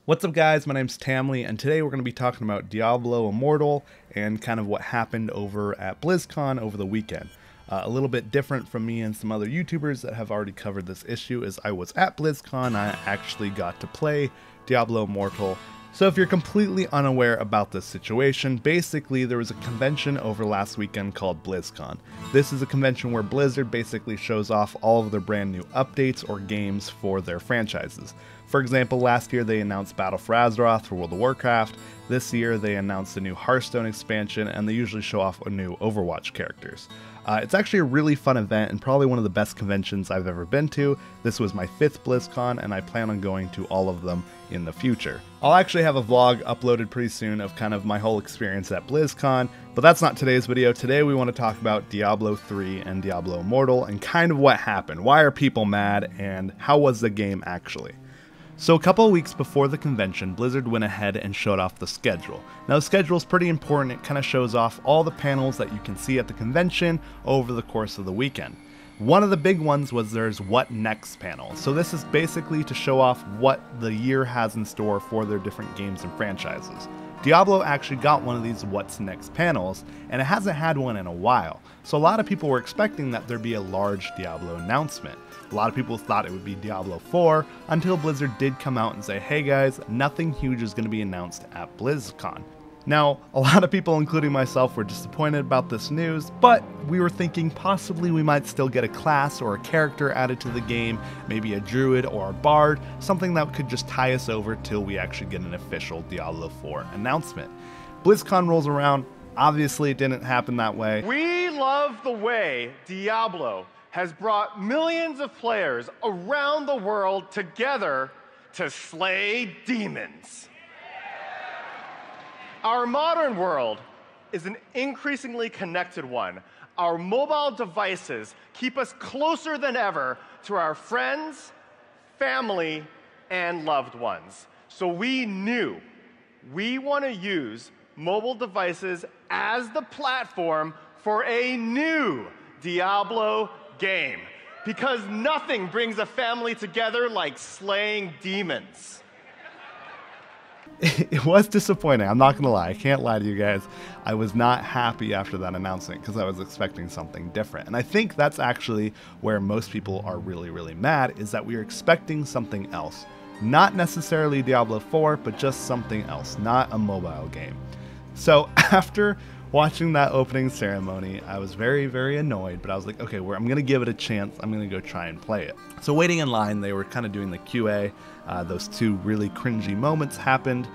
What's up guys, my name's Tamley, and today we're going to be talking about Diablo Immortal and kind of what happened over at Blizzcon over the weekend. A little bit different from me and some other YouTubers that have already covered this issue is I was at Blizzcon. I actually got to play Diablo Immortal. So if you're completely unaware about this situation, basically there was a convention over last weekend called Blizzcon. This is a convention where Blizzard basically shows off all of their brand new updates or games for their franchises. For example, last year they announced Battle for Azeroth for World of Warcraft. This year they announced a new Hearthstone expansion, and they usually show off new Overwatch characters. It's actually a really fun event and probably one of the best conventions I've ever been to. This was my 5th BlizzCon, and I plan on going to all of them in the future. I'll actually have a vlog uploaded pretty soon of kind of my whole experience at BlizzCon, but that's not today's video. Today we want to talk about Diablo 3 and Diablo Immortal and kind of what happened. Why are people mad, and how was the game actually? So a couple of weeks before the convention, Blizzard went ahead and showed off the schedule. Now the schedule is pretty important. It kind of shows off all the panels that you can see at the convention over the course of the weekend. One of the big ones was there's What Next panel. So this is basically to show off what the year has in store for their different games and franchises. Diablo actually got one of these What's Next panels, and it hasn't had one in a while. So a lot of people were expecting that there'd be a large Diablo announcement. A lot of people thought it would be Diablo 4 until Blizzard did come out and say, hey guys, nothing huge is going to be announced at BlizzCon. Now, a lot of people, including myself, were disappointed about this news, but we were thinking possibly we might still get a class or a character added to the game, maybe a druid or a bard, something that could just tie us over till we actually get an official Diablo 4 announcement. BlizzCon rolls around, obviously it didn't happen that way. We love the way Diablo has brought millions of players around the world together to slay demons. Our modern world is an increasingly connected one. Our mobile devices keep us closer than ever to our friends, family, and loved ones. So we knew we want to use mobile devices as the platform for a new Diablo game, because nothing brings a family together like slaying demons. It was disappointing, I'm not gonna lie, I can't lie to you guys. I was not happy after that announcement because I was expecting something different. And I think that's actually where most people are really mad, is that we are expecting something else. Not necessarily Diablo 4, but just something else, not a mobile game. So after watching that opening ceremony, I was very annoyed, but I was like, okay, I'm gonna give it a chance. I'm gonna go try and play it. So waiting in line, they were kind of doing the QA. Those two really cringy moments happened,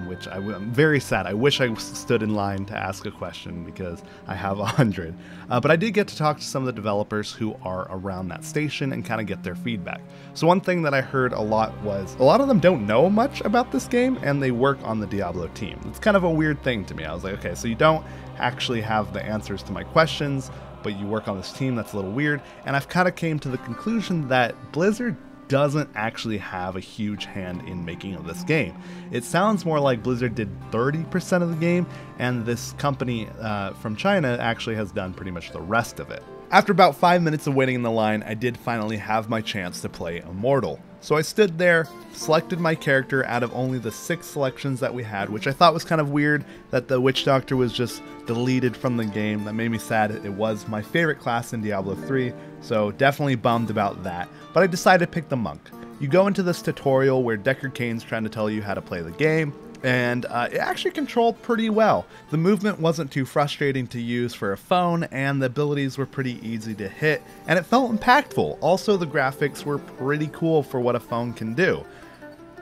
which I'm very sad. I wish I stood in line to ask a question because I have 100. But I did get to talk to some of the developers who are around that station and kind of get their feedback. So one thing that I heard a lot was a lot of them don't know much about this game, and they work on the Diablo team. It's kind of a weird thing to me. I was like, okay, so you don't actually have the answers to my questions, but you work on this team. That's a little weird. And I've kind of came to the conclusion that Blizzard doesn't actually have a huge hand in making of this game. It sounds more like Blizzard did 30% of the game, and this company from China actually has done pretty much the rest of it. After about 5 minutes of waiting in the line, I did finally have my chance to play Immortal. So I stood there, selected my character out of only the 6 selections that we had, which I thought was kind of weird that the Witch Doctor was just deleted from the game. That made me sad. It was my favorite class in Diablo 3, so definitely bummed about that. But I decided to pick the Monk. You go into this tutorial where Deckard Cain's trying to tell you how to play the game, and it actually controlled pretty well. The movement wasn't too frustrating to use for a phone, and the abilities were pretty easy to hit, and it felt impactful. Also, the graphics were pretty cool for what a phone can do.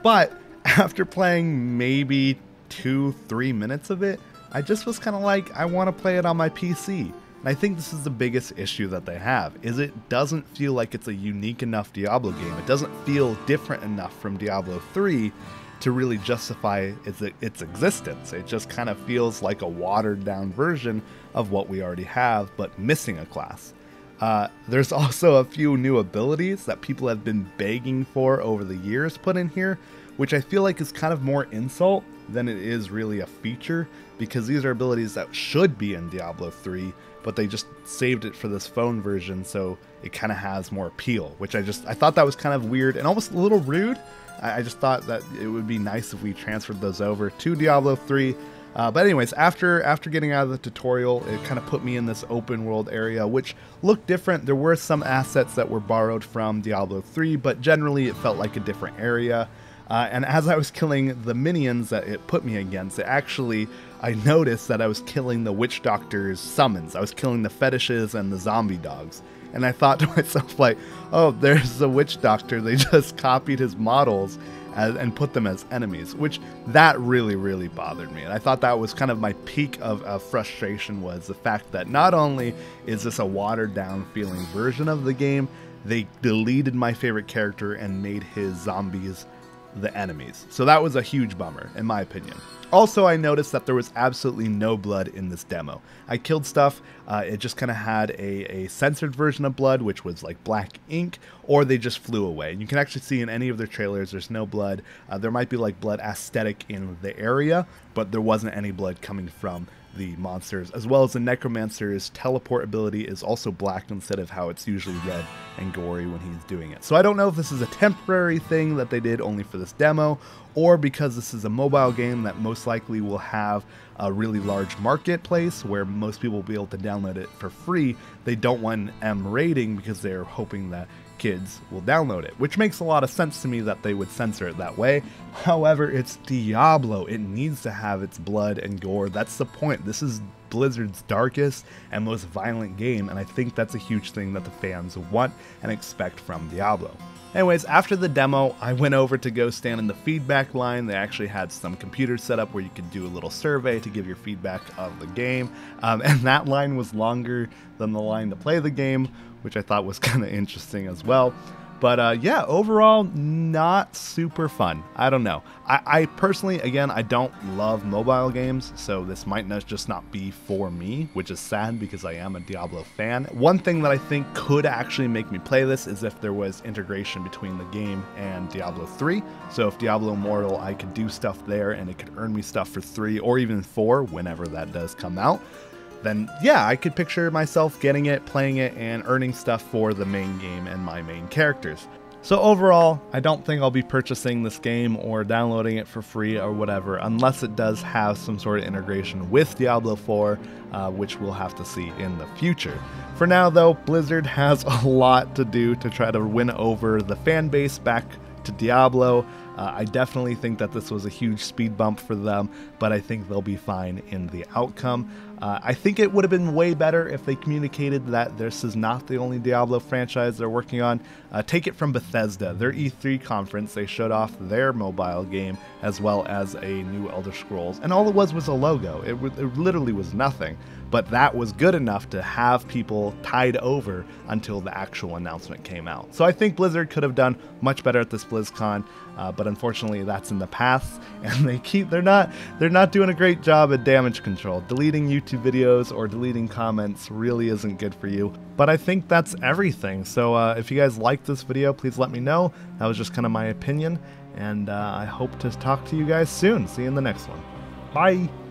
But after playing maybe 2-3 minutes of it, I just was kind of like, I want to play it on my PC. And I think this is the biggest issue that they have, is it doesn't feel like it's a unique enough Diablo game. It doesn't feel different enough from Diablo 3 to really justify its existence. It just kind of feels like a watered down version of what we already have, but missing a class. There's also a few new abilities that people have been begging for over the years put in here, which I feel like is kind of more insult than it is really a feature, because these are abilities that should be in Diablo 3 but they just saved it for this phone version, so it kind of has more appeal, which I thought that was kind of weird and almost a little rude. I just thought that it would be nice if we transferred those over to Diablo 3. But anyways, after getting out of the tutorial, it kind of put me in this open world area, which looked different. There were some assets that were borrowed from Diablo 3, but generally it felt like a different area. And as I was killing the minions that it put me against, I noticed that I was killing the witch doctor's summons. I was killing the fetishes and the zombie dogs. And I thought to myself, like, oh, there's the witch doctor. They just copied his models and put them as enemies, which that really, really bothered me. And I thought that was kind of my peak of frustration, was the fact that not only is this a watered down feeling version of the game, they deleted my favorite character and made his zombies the enemies. So that was a huge bummer, in my opinion. Also, I noticed that there was absolutely no blood in this demo. I killed stuff, it just kind of had a censored version of blood, which was like black ink, or they just flew away. And you can actually see in any of their trailers, there's no blood. There might be like blood aesthetic in the area, but there wasn't any blood coming from the monsters, as well as the necromancer's teleport ability is also black instead of how it's usually red and gory when he's doing it. So I don't know if this is a temporary thing that they did only for this demo, or because this is a mobile game that most likely will have a really large marketplace where most people will be able to download it for free. They don't want an M rating because they're hoping that kids will download it, which makes a lot of sense to me that they would censor it that way. However, it's Diablo. It needs to have its blood and gore. That's the point. This is Blizzard's darkest and most violent game, and I think that's a huge thing that the fans want and expect from Diablo. Anyways, after the demo, I went over to go stand in the feedback line. They actually had some computers set up where you could do a little survey to give your feedback of the game, and that line was longer than the line to play the game, which I thought was kind of interesting as well. But yeah, overall, not super fun. I don't know. I personally, again, I don't love mobile games, so this might just not be for me, which is sad because I am a Diablo fan. One thing that I think could actually make me play this is if there was integration between the game and Diablo 3. So if Diablo Immortal, I could do stuff there and it could earn me stuff for 3 or even 4 whenever that does come out. Then yeah, I could picture myself getting it, playing it, and earning stuff for the main game and my main characters. So overall, I don't think I'll be purchasing this game or downloading it for free or whatever, unless it does have some sort of integration with Diablo 4, which we'll have to see in the future. For now though, Blizzard has a lot to do to try to win over the fan base back to Diablo. I definitely think that this was a huge speed bump for them, but I think they'll be fine in the outcome. I think it would have been way better if they communicated that this is not the only Diablo franchise they're working on. Take it from Bethesda. Their E3 conference, they showed off their mobile game as well as a new Elder Scrolls, and all it was a logo. It literally was nothing, but that was good enough to have people tied over until the actual announcement came out. So I think Blizzard could have done much better at this BlizzCon, but unfortunately that's in the past, and they're not doing a great job at damage control. Deleting YouTube videos or deleting comments really isn't good for you. But I think that's everything. So if you guys liked this video, please let me know. That was just kind of my opinion, and I hope to talk to you guys soon. See you in the next one. Bye!